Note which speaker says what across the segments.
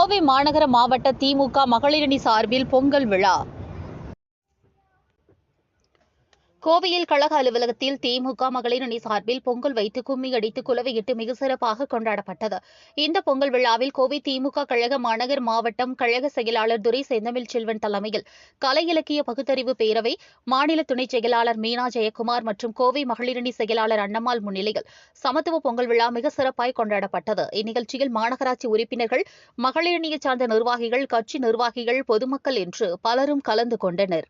Speaker 1: கோவை மாநகர மாவட்ட திமுக மகளிரணி சார்பில் பொங்கல் விழா. கோவையில் கழக அலுவலகத்தில் திமுக மகளிரணி சார்பில் பொங்கல் வைத்து கும்மி அடித்து குலவையிட்டு மிக சிறப்பாக கொண்டாடப்பட்டது. இந்த பொங்கல் விழாவில் கோவை திமுக கழக மாநகர் மாவட்டம் கழக செயலாளர் துரை செந்தமிழ் செல்வன் தலைமையில் கலை இலக்கிய பகுத்தறிவு பேரவை, மாநில துணைச் செயலாளர் மீனா ஜெயக்குமார் மற்றும் கோவை மகளிரணி செயலாளர் அன்னம்மாள் முன்னிலையில் சமத்துவ பொங்கல் விழா மிக சிறப்பாய் கொண்டாடப்பட்டது. இந்நிகழ்ச்சியில் மாநகராட்சி உறுப்பினர்கள், மகளிரணியை சார்ந்த நிர்வாகிகள், கட்சி நிர்வாகிகள், பொதுமக்கள் என்று பலரும் கலந்து கொண்டனர்.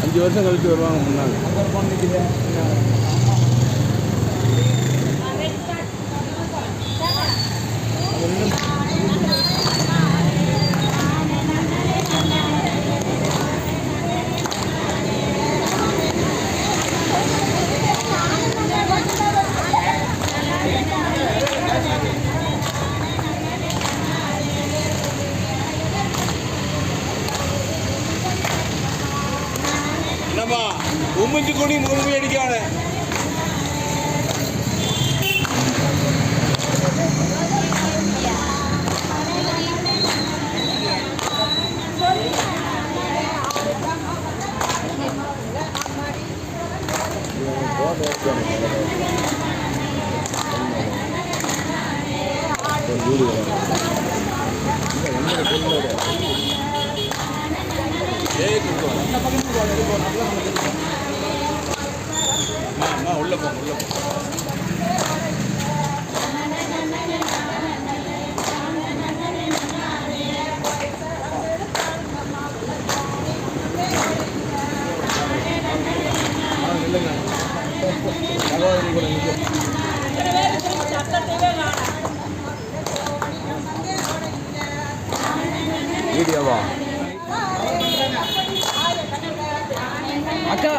Speaker 2: அஞ்சு வருஷம் கழிச்சு வருவாங்க முன்னாள். என்னம்மா உம்மிஞ்சு கொடி முழுமை அடிக்கான உள்ள போ வீடியோவா அக்கா